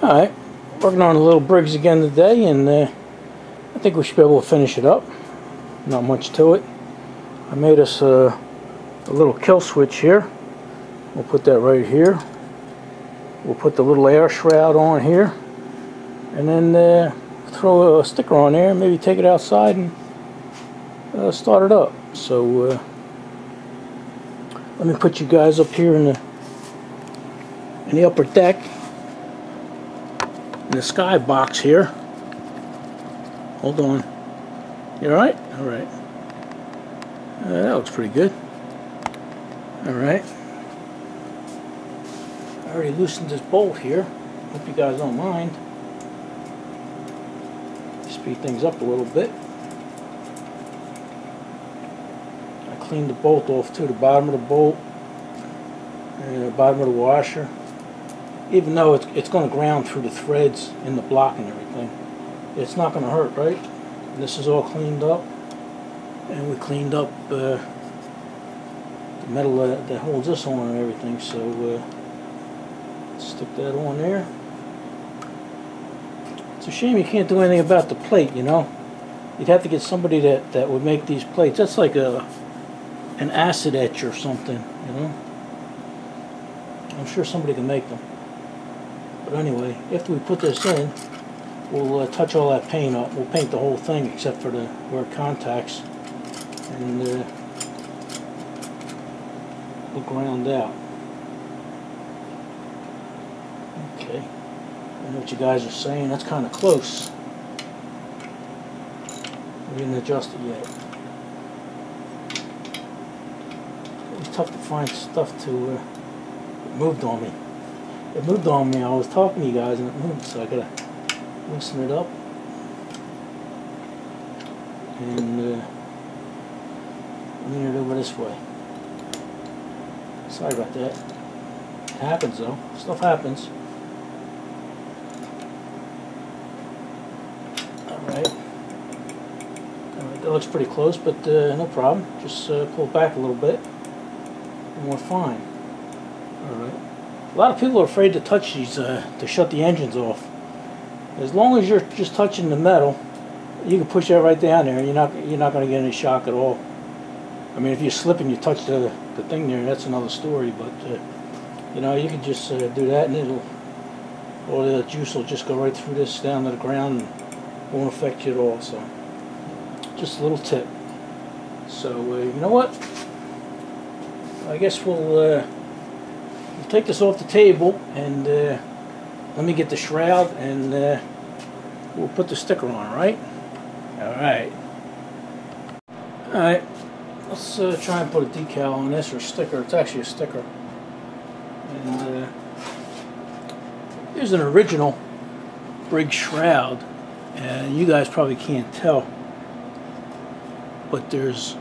Alright, working on a little Briggs again today, and I think we should be able to finish it up. Not much to it. I made us a little kill switch here. We'll put that right here. We'll put the little air shroud on here, and then throw a sticker on there and maybe take it outside and start it up. So let me put you guys up here in the upper deck. In the sky box here. Hold on. You alright? Alright. That looks pretty good. Alright. I already loosened this bolt here. Hope you guys don't mind. Speed things up a little bit. I cleaned the bolt off too, the bottom of the bolt and the bottom of the washer. Even though it's going to ground through the threads in the block and everything, it's not going to hurt, right? And this is all cleaned up, and we cleaned up the metal that holds this on and everything. So let's stick that on there. It's a shame you can't do anything about the plate, you know. You'd have to get somebody that would make these plates. That's like an acid etch or something, you know. I'm sure somebody can make them. But anyway, after we put this in, we'll touch all that paint up. We'll paint the whole thing except for where it contacts, and we'll ground out. Okay, I know what you guys are saying. That's kind of close. We didn't adjust it yet. It's tough to find stuff to. It moved on me. It moved on me. I was talking to you guys and it moved, so I gotta loosen it up and lean it over this way. Sorry about that. It happens though. Stuff happens. Alright. Alright, that looks pretty close, but no problem. Just pull it back a little bit and we're fine. Alright. A lot of people are afraid to touch these to shut the engines off. As long as you're just touching the metal, you can push that right down there, and you're not going to get any shock at all. I mean, if you slip and you touch the thing there, that's another story. But you know, you can just do that, and all the juice will just go right through this down to the ground, and won't affect you at all. So, just a little tip. So you know what? I guess we'll take this off the table, and let me get the shroud, and we'll put the sticker on, right? Alright. Alright, let's try and put a decal on this, or sticker. It's actually a sticker. And here's an original Briggs shroud, and you guys probably can't tell, but there's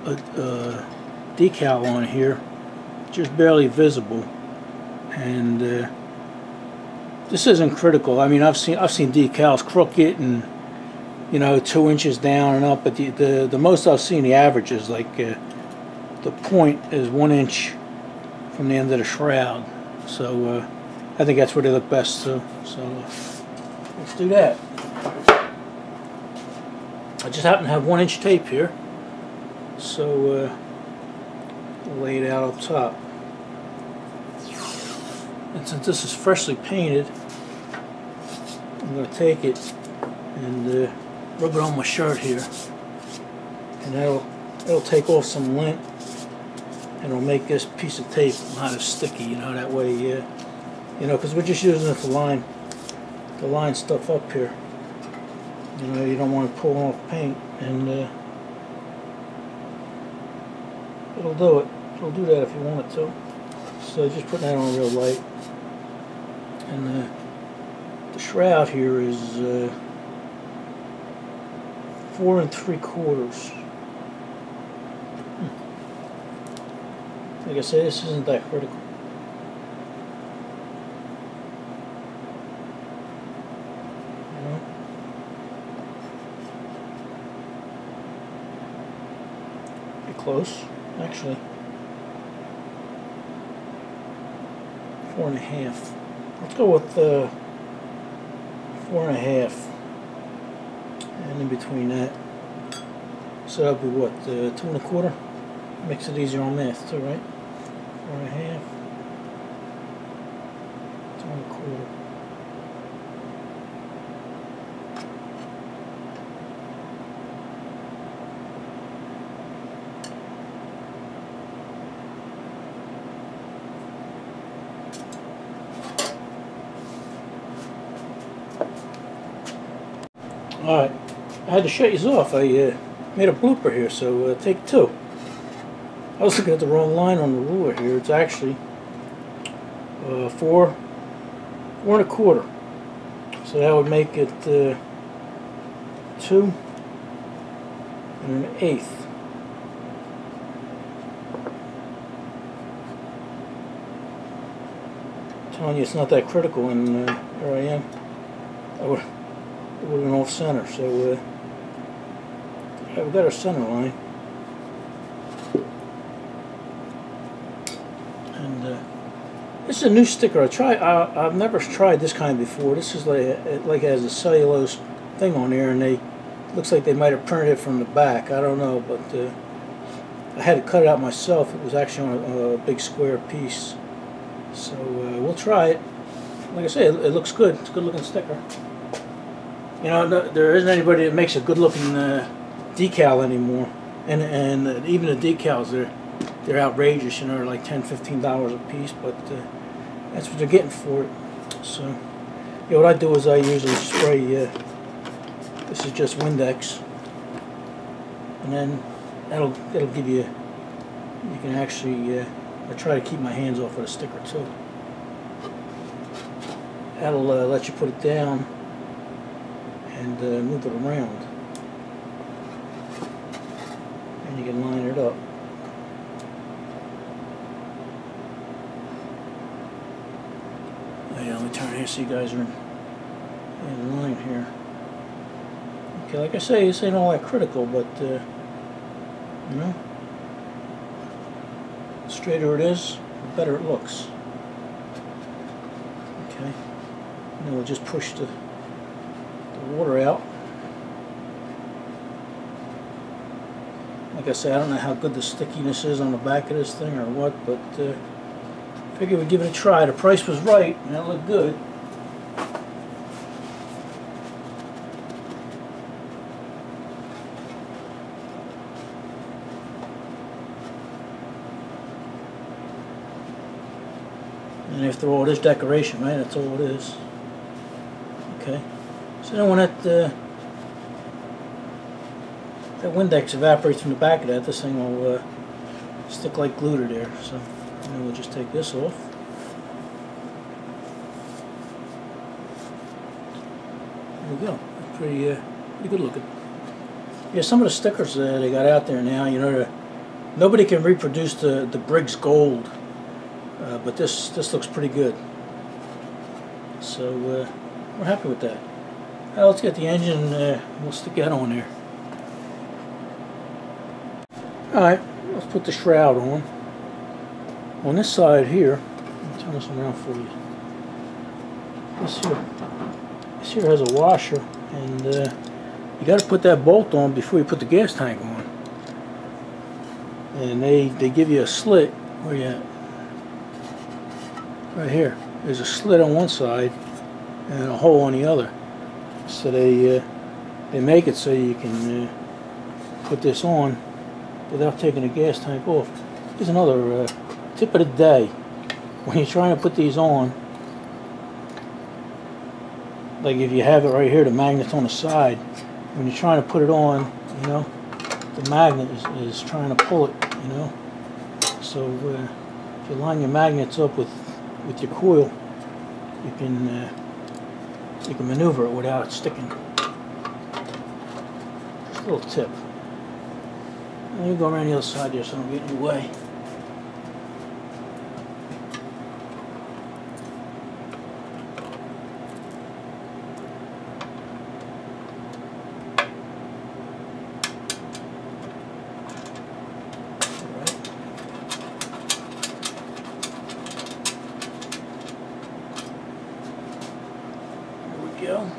a decal on here, just barely visible, and this isn't critical. I mean, I've seen decals crooked and, you know, 2 inches down and up, but the most I've seen, the average is like the point is 1 inch from the end of the shroud. So I think that's where they look best too. So let's do that. I just happen to have 1 inch tape here, so lay it out up top. And since this is freshly painted, I'm going to take it and rub it on my shirt here, and that'll take off some lint, and it'll make this piece of tape not as sticky. You know, that way, you know, because we're just using it to line stuff up here. You know, you don't want to pull off paint, and it'll do it. It'll do that if you want it to. So just put that on real light. And the shroud here is 4 3/4. Like I say, this isn't that critical. You know? Pretty close, actually. 4 1/2. Let's go with 4.5, and in between that, so that'll be what, 2.25. Makes it easier on math too, right? 4.5, 2.25. Alright, I had to shut you off. I made a blooper here, so take 2. I was looking at the wrong line on the ruler here. It's actually 4.25. So that would make it 2 1/8. I'm telling you, it's not that critical, and there I am. It would have been off center, so yeah, we got our center line. And this is a new sticker. I've never tried this kind before. This is like it has a cellulose thing on there, and looks like they might have printed it from the back. I don't know, but I had to cut it out myself. It was actually on a big square piece. So we'll try it. Like I say, it looks good. It's a good looking sticker. You know, there isn't anybody that makes a good looking decal anymore. And even the decals, they're outrageous. You know, they're like $10–15 a piece, but that's what they're getting for it. So yeah, what I do is I usually spray. This is just Windex, and then that'll give you. You can actually. I try to keep my hands off of the sticker too. That'll let you put it down and move it around, and you can line it up. Yeah, let me turn here so you guys are in line here. Okay, like I say, this ain't all that critical, but you know, the straighter it is, the better it looks. Okay, and then we'll just push the water out. Like I say, I don't know how good the stickiness is on the back of this thing or what, but figured we'd give it a try. The price was right, and it looked good. And after all, it is decoration, right? That's all it is. Okay. So then when that Windex evaporates from the back of that, this thing will stick like glue to there. So then we'll just take this off. There we go. Pretty good looking. Yeah, some of the stickers they got out there now, you know, nobody can reproduce the Briggs gold. But this looks pretty good, so we're happy with that. Now let's get the engine. We'll stick that on there. All right, let's put the shroud on. On this side here, let me turn this around for you. This here has a washer, and you got to put that bolt on before you put the gas tank on. And they give you a slit where you at. Right here, there's a slit on one side and a hole on the other. So they make it so you can put this on without taking the gas tank off. Here's another tip of the day. When you're trying to put these on, like if you have it right here, the magnet's on the side. When you're trying to put it on, you know, the magnet is trying to pull it, you know. So if you line your magnets up with your coil, you can maneuver it without it sticking. Just a little tip. Let me go around the other side there so I don't get in your way. go.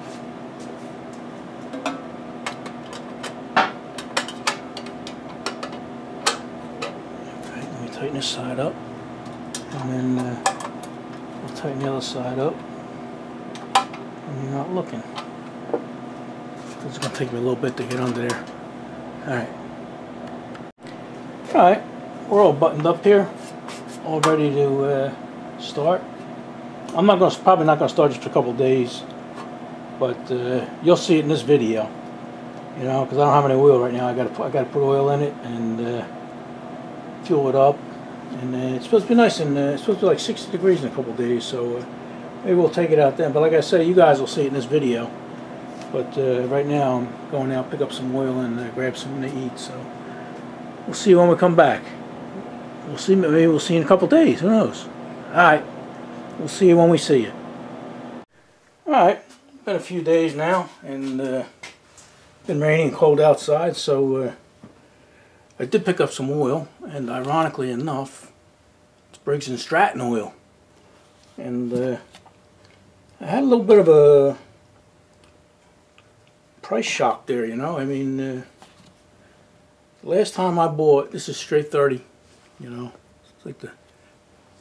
Alright, let me tighten this side up. And then we'll tighten the other side up. And you're not looking. It's going to take me a little bit to get under there. Alright. Alright, we're all buttoned up here. All ready to start. I'm probably not going to start just for a couple of days. But you'll see it in this video. You know, because I don't have any oil right now. I got to put oil in it and fuel it up. And it's supposed to be nice, and it's supposed to be like 60 degrees in a couple of days. So maybe we'll take it out then. But like I say, you guys will see it in this video. But right now I'm going out, pick up some oil, and grab something to eat. So we'll see when we come back. We'll see. Maybe we'll see in a couple of days. Who knows? All right. We'll see you when we see you. All right. Been a few days now, and been raining and cold outside. So I did pick up some oil, and ironically enough, it's Briggs and Stratton oil. And I had a little bit of a price shock there, you know. I mean, last time I bought, this is straight 30, you know. It's like the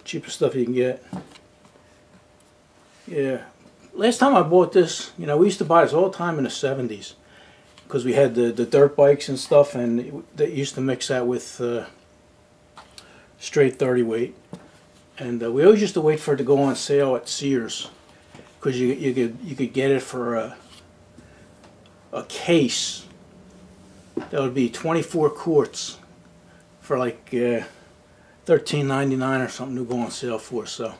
cheapest stuff you can get. Yeah. Last time I bought this, you know, we used to buy this all the time in the 70s. Because we had the dirt bikes and stuff, and they used to mix that with straight 30 weight. And we always used to wait for it to go on sale at Sears. Because you could get it for a case that would be 24 quarts for like $13.99 or something to go on sale for. So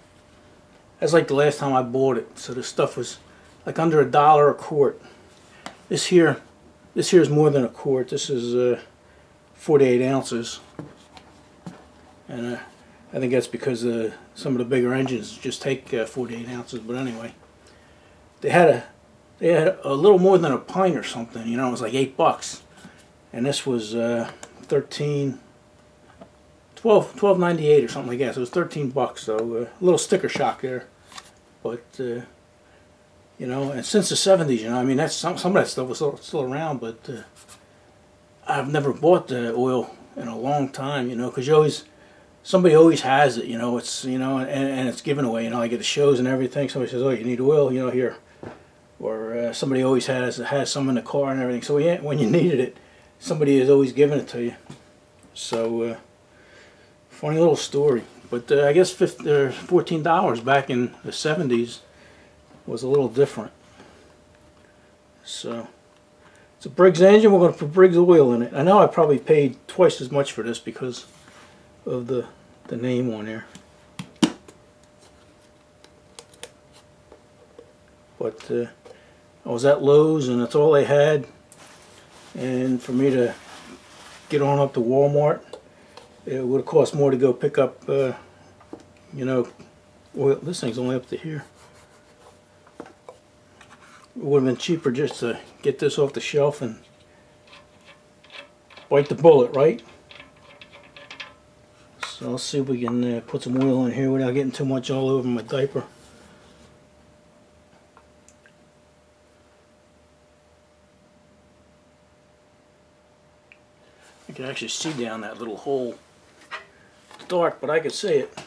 that's like the last time I bought it. So this stuff was like under $1 a quart. This here is more than a quart. This is 48 ounces, and I think that's because some of the bigger engines just take 48 ounces. But anyway, they had a little more than a pint or something. You know, it was like $8, and this was $12.98 or something like that. So it was $13. So a little sticker shock there, but you know, and since the 70s, you know, I mean, that's some of that stuff was still around, but I've never bought the oil in a long time, you know, because somebody always has it, you know. It's, you know, and it's given away, you know. I get the shows and everything. Somebody says, "Oh, you need oil," you know, here, or somebody always has some in the car and everything. So when you needed it, somebody is always giving it to you. So funny little story, but I guess $14 back in the 70s. Was a little different. So it's a Briggs engine. We're going to put Briggs oil in it. I know I probably paid twice as much for this because of the name on there. But I was at Lowe's, and that's all they had. And for me to get on up to Walmart, it would have cost more to go pick up, you know, oil. This thing's only up to here. It would have been cheaper just to get this off the shelf and bite the bullet, right? So let's see if we can put some oil in here without getting too much all over my diaper. I can actually see down that little hole. It's dark, but I can see it.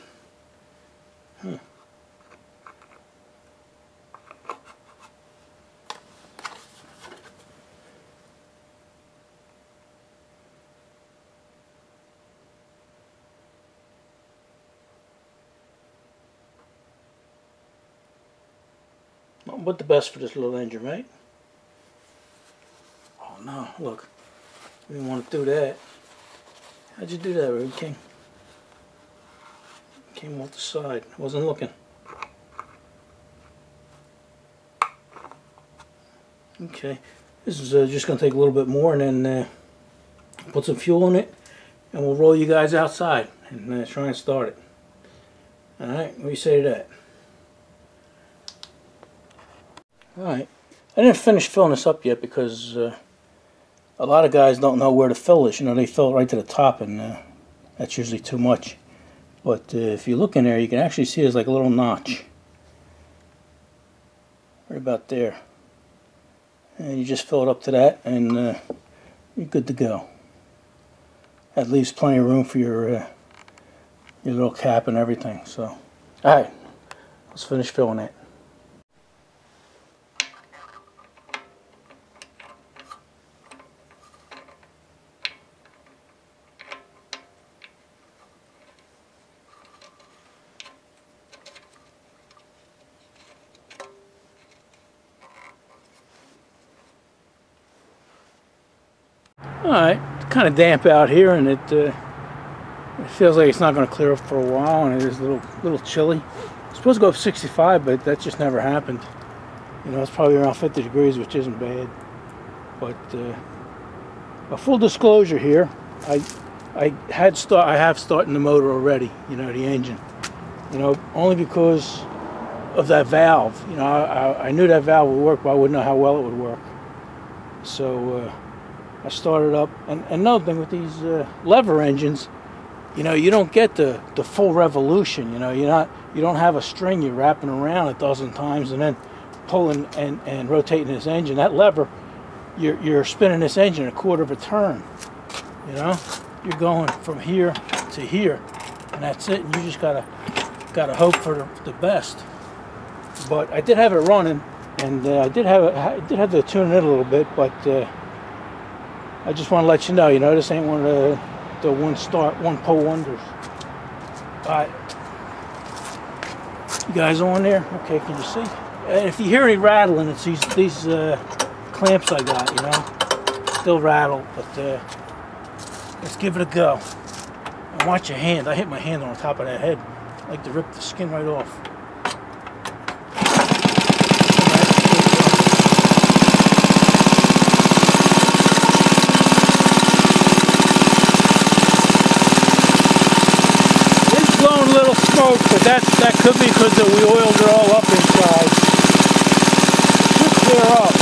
But the best for this little engine, right? Oh no, look. We didn't want to do that. How'd you do that, Road King? Came off the side. Wasn't looking. Okay. This is just going to take a little bit more, and then put some fuel in it, and we'll roll you guys outside and try and start it. Alright, what do you say to that? Alright, I didn't finish filling this up yet because a lot of guys don't know where to fill this. You know, they fill it right to the top, and that's usually too much. But if you look in there, you can actually see there's like a little notch right about there. And you just fill it up to that, and you're good to go. That leaves plenty of room for your little cap and everything. So, all right, let's finish filling it. Alright, it's kind of damp out here, and it feels like it's not going to clear up for a while, and it is a little chilly. It's supposed to go up 65, but that just never happened. You know, it's probably around 50 degrees, which isn't bad. But a full disclosure here, I have started the motor already. You know, the engine. You know, only because of that valve. You know, I knew that valve would work, but I wouldn't know how well it would work. So I started up, and another thing with these lever engines, you know, you don't get the full revolution. You know, you don't have a string you're wrapping around 1,000 times and then pulling and rotating this engine. That lever, you're spinning this engine 1/4 of a turn. You know, you're going from here to here, and that's it. And you just gotta hope for the best. But I did have it running, and I did have to tune it a little bit, but I just want to let you know, this ain't one of the one pull wonders. Alright. You guys on there? Okay, can you see? And if you hear any rattling, it's these clamps I got, Still rattle, but let's give it a go. And watch your hand. I hit my hand on the top of that head. I like to rip the skin right off. Blowing a little smoke, but that could be because we oiled it all up inside. Should clear up.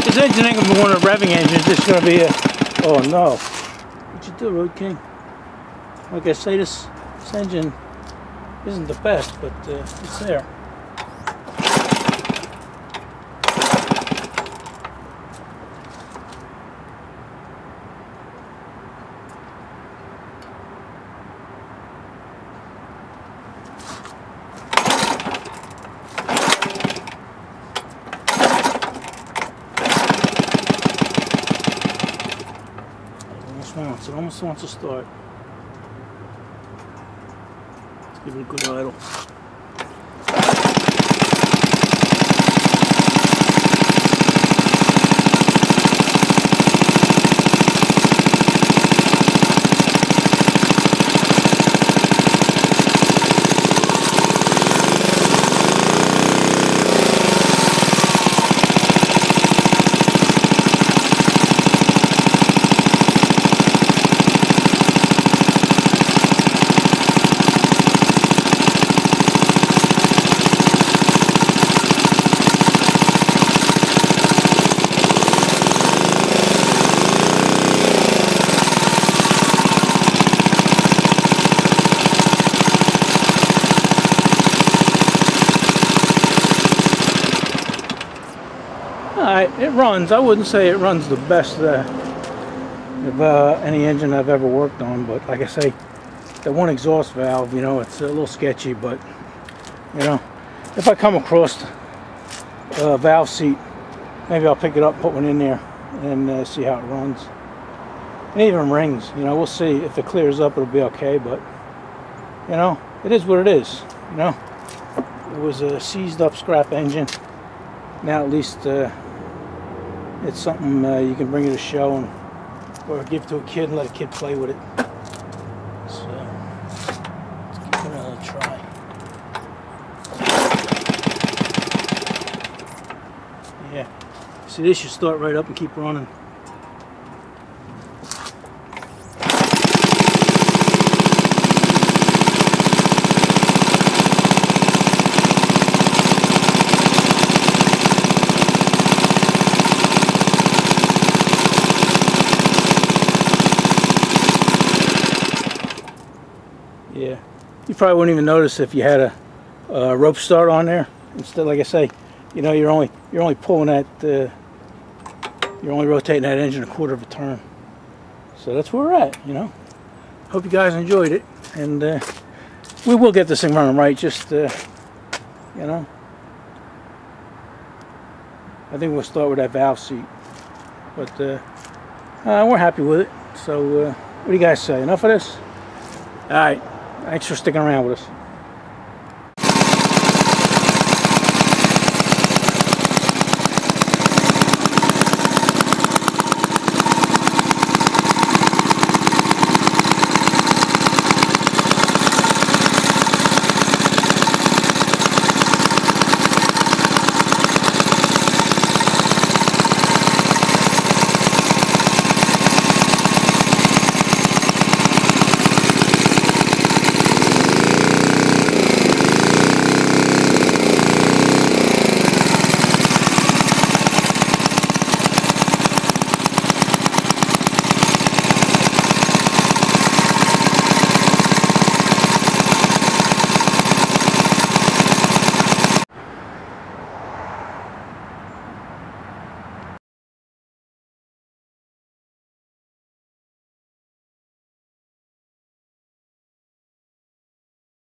This engine ain't going to be one of the revving engines. It's going to be a... Oh no. What'd you do, Road King? Like I say, this engine isn't the best, but it's there. It almost wants to start. Let's give it a good idle. It runs. I wouldn't say it runs the best of any engine I've ever worked on, but like I say, that one exhaust valve, you know, it's a little sketchy, but you know, if I come across a valve seat, maybe I'll pick it up, put one in there, and see how it runs. It even rings, you know. We'll see. If it clears up, it'll be okay, but you know, it is what it is, you know. It was a seized up scrap engine. Now at least it's something you can bring to a show and, or give to a kid and let a kid play with it. So let's give it another try. Yeah, see, this should start right up and keep running. Yeah, you probably wouldn't even notice if you had a rope start on there. Instead, like I say, you know, you're only pulling that, you're only rotating that engine a quarter of a turn. So that's where we're at, you know. Hope you guys enjoyed it, and we will get this thing running right. Just you know, I think we'll start with that valve seat, but we're happy with it. So what do you guys say? Enough of this? All right. Thanks for sticking around with us.